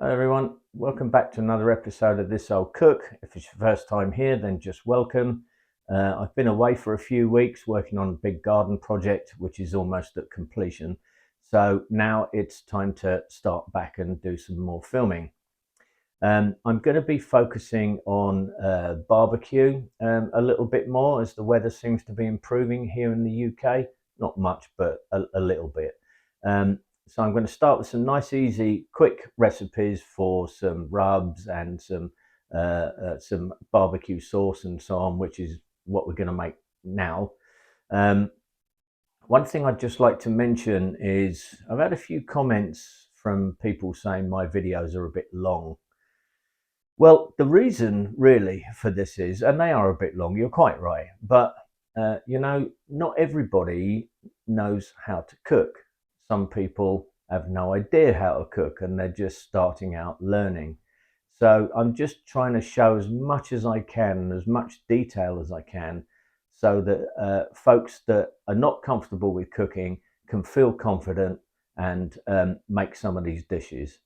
Hello everyone, welcome back to another episode of This Old Cook. If it's your first time here, then just welcome. I've been away for a few weeks working on a big garden project, which is almost at completion. So now it's time to start back and do some more filming. I'm going to be focusing on barbecue a little bit more as the weather seems to be improving here in the UK. Not much, but a little bit. Um, so I'm going to start with some nice, easy, quick recipes for some rubs and some barbecue sauce and so on, which is what we're going to make now. Um, One thing I'd just like to mention is I've had a few comments from people saying my videos are a bit long. Well, the reason really for this is, and they are a bit long, you're quite right, but not everybody knows how to cook. Some people have no idea how to cook and they're just starting out learning. So I'm just trying to show as much as I can, as much detail as I can, so that folks that are not comfortable with cooking can feel confident and make some of these dishes.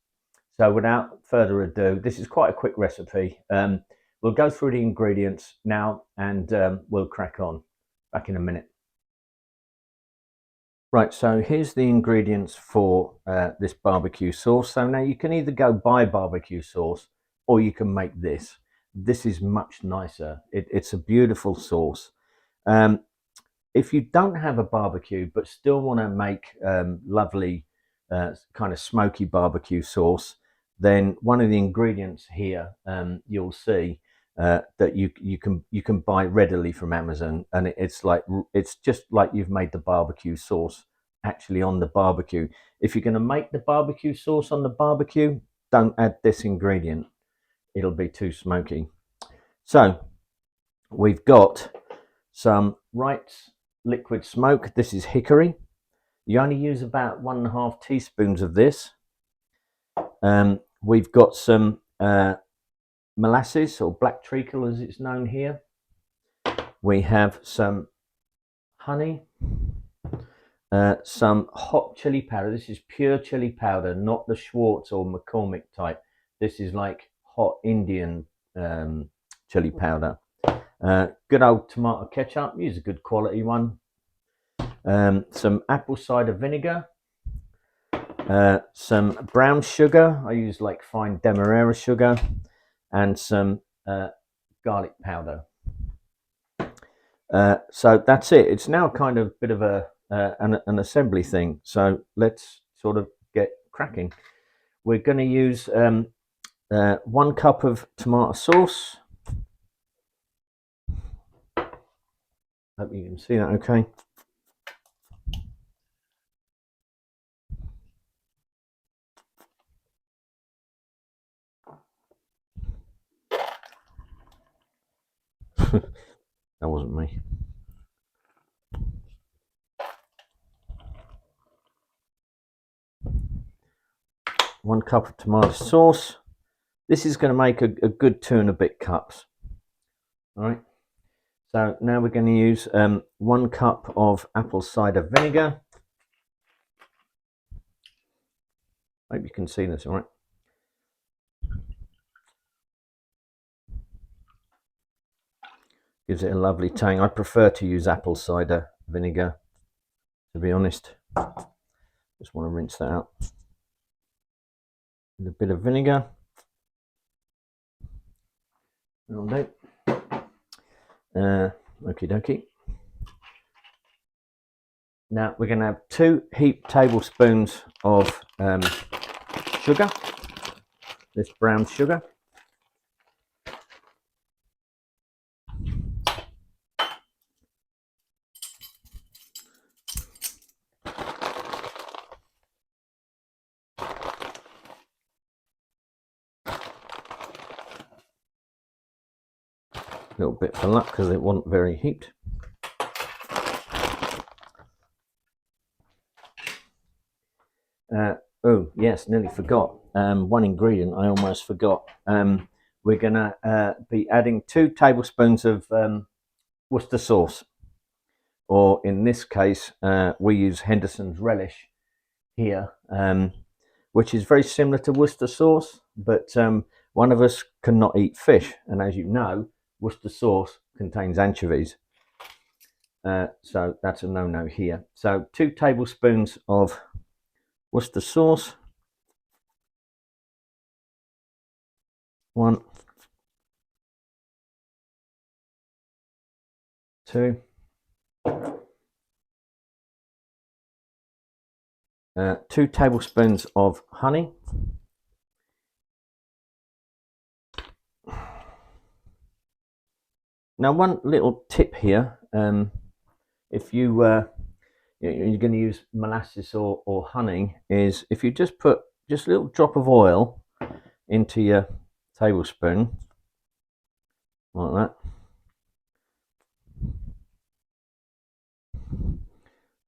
So without further ado, this is quite a quick recipe. We'll go through the ingredients now and we'll crack on. Back in a minute. Right, so here's the ingredients for this barbecue sauce. So now you can either go buy barbecue sauce or you can make this. This is much nicer. It's a beautiful sauce. Um, if you don't have a barbecue but still want to make lovely kind of smoky barbecue sauce, then one of the ingredients here you'll see that you can buy readily from Amazon, and it's just like you've made the barbecue sauce actually on the barbecue. If you're going to make the barbecue sauce on the barbecue, don't add this ingredient. It'll be too smoky. So we've got some Wright's liquid smoke. This is hickory. You only use about 1.5 teaspoons of this. We've got some molasses, or black treacle as it's known here. We have some honey, some hot chili powder. This is pure chili powder, not the Schwartz or McCormick type. This is like hot Indian chili powder. Good old tomato ketchup, use a good quality one. Some apple cider vinegar, some brown sugar. I use like fine demerara sugar, and some garlic powder. So that's it. It's now kind of a bit of an assembly thing. So let's sort of get cracking. We're going to use 1 cup of tomato sauce. Hope you can see that okay. That wasn't me. One cup of tomato sauce. This is going to make a good 2.5 cups. All right. So now we're going to use 1 cup of apple cider vinegar. Hope you can see this, all right. Gives it a lovely tang. I prefer to use apple cider vinegar, to be honest. Just want to rinse that out with a bit of vinegar. That'll do. Okie dokie. Now we're going to have 2 heaped tablespoons of sugar, this brown sugar. A little bit for luck because it wasn't very heaped. Oh yes, nearly forgot. One ingredient I almost forgot. We're gonna be adding 2 tablespoons of Worcester sauce, or in this case, we use Henderson's relish here. which is very similar to Worcester sauce, but one of us cannot eat fish, and as you know, Worcester sauce contains anchovies. So that's a no-no here. So 2 tablespoons of Worcester sauce. 1, 2. 2 tablespoons of honey. Now, one little tip here, if you're going to use molasses or honey, is if you just put just a little drop of oil into your tablespoon, like that,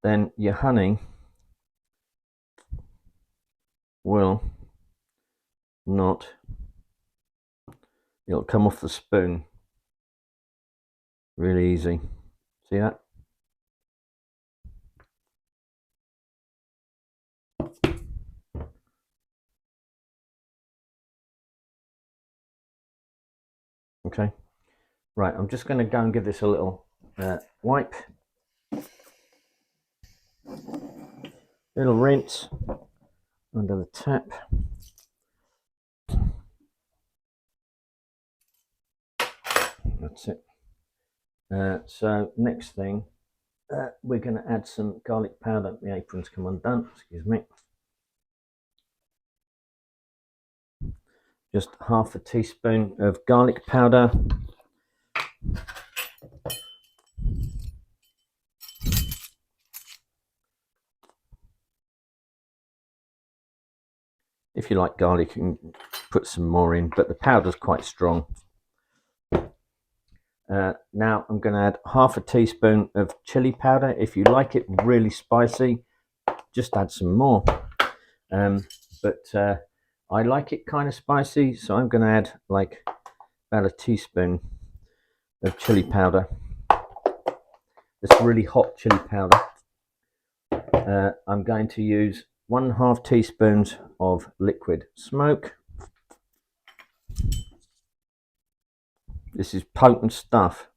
then your honey will not, it'll come off the spoon really easy. See that? Okay, right, I'm just going to go and give this a little wipe, little rinse under the tap. That's it. So next thing, we're going to add some garlic powder. The apron's come undone, excuse me. Just half a teaspoon of garlic powder. If you like garlic, you can put some more in, but the powder's quite strong. Now I'm going to add half a teaspoon of chili powder. If you like it really spicy, just add some more. But I like it kind of spicy, so I'm going to add like about a teaspoon of chili powder. This really hot chili powder. I'm going to use 1.5 teaspoons of liquid smoke. This is potent stuff,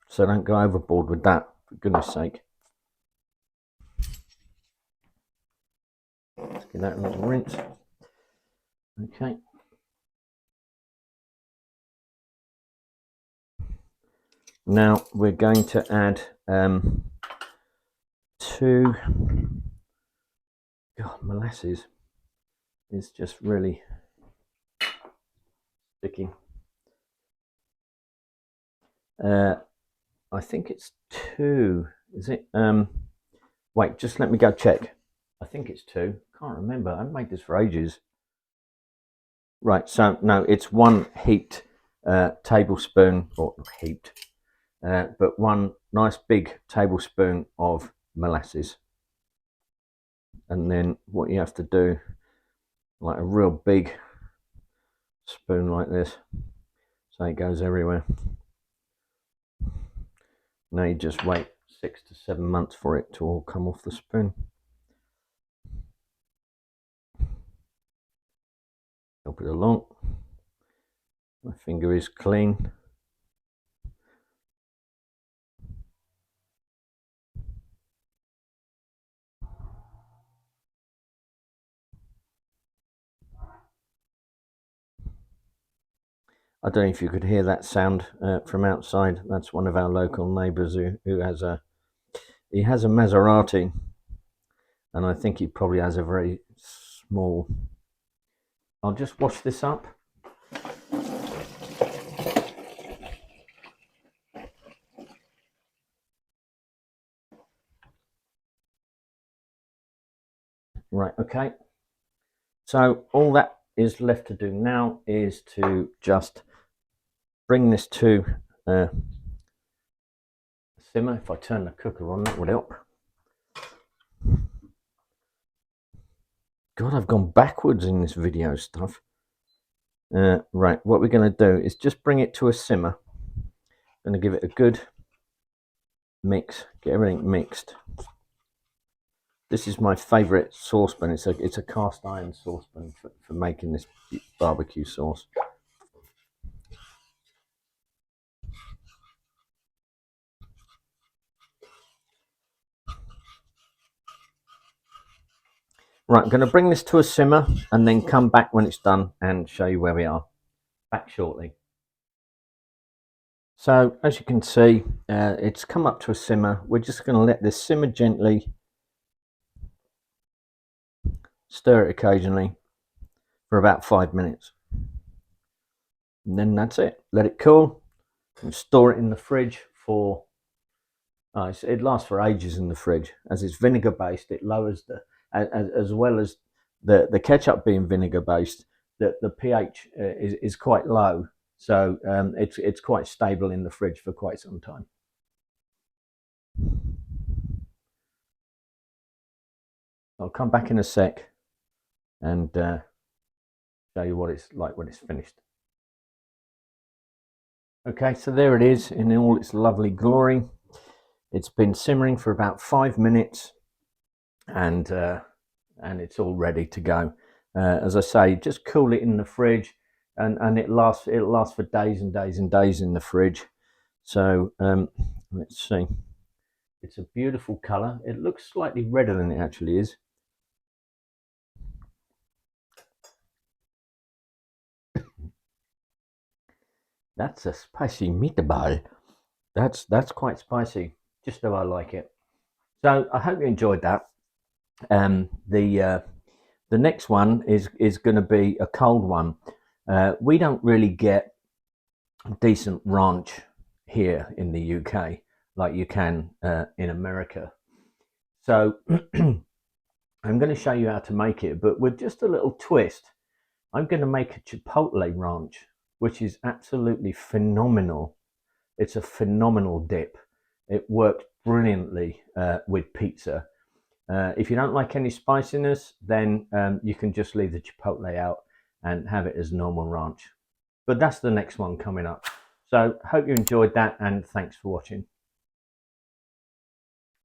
so don't go overboard with that, for goodness sake. Let's give that a little rinse. Okay. Now we're going to add 2. God, molasses is just really sticky. I think it's 2. Is it? Wait, just let me go check. I think it's 2. Can't remember. I've made this for ages. Right, so no, it's 1 heaped tablespoon, or heaped, but 1 nice big tablespoon of molasses. And then what you have to do, like a real big spoon like this, so it goes everywhere. Now you just wait 6 to 7 months for it to all come off the spoon. Help it along. My finger is clean. I don't know if you could hear that sound from outside. That's one of our local neighbours who has a Maserati, and I think he probably has a very small. I'll just wash this up. Right, okay. So all that is left to do now is to just bring this to simmer. If I turn the cooker on, that would help. God, I've gone backwards in this video stuff. Right, what we're going to do is just bring it to a simmer. I'm going to give it a good mix, get everything mixed. This is my favourite saucepan. It's a cast iron saucepan for making this barbecue sauce. Right, I'm going to bring this to a simmer and then come back when it's done and show you where we are. Back shortly. So as you can see, it's come up to a simmer. We're just going to let this simmer gently, stir it occasionally for about 5 minutes. And then that's it. Let it cool and store it in the fridge for, it lasts for ages in the fridge. As it's vinegar based, it lowers the, as well as the ketchup being vinegar based, the pH is quite low. So it's quite stable in the fridge for quite some time. I'll come back in a sec and show you what it's like when it's finished. Okay, so there it is in all its lovely glory. It's been simmering for about 5 minutes, and it's all ready to go. As I say, just cool it in the fridge, and it'll last for days and days and days in the fridge. So let's see. It's a beautiful colour. It looks slightly redder than it actually is. That's a spicy meatball. That's quite spicy, just how I like it. So I hope you enjoyed that. The next one is going to be a cold one. We don't really get decent ranch here in the UK like you can in America. So I'm going to show you how to make it, but with just a little twist. I'm going to make a chipotle ranch, which is absolutely phenomenal. It's a phenomenal dip. It works brilliantly with pizza. If you don't like any spiciness, then you can just leave the chipotle out and have it as normal ranch. But that's the next one coming up. So hope you enjoyed that, and thanks for watching.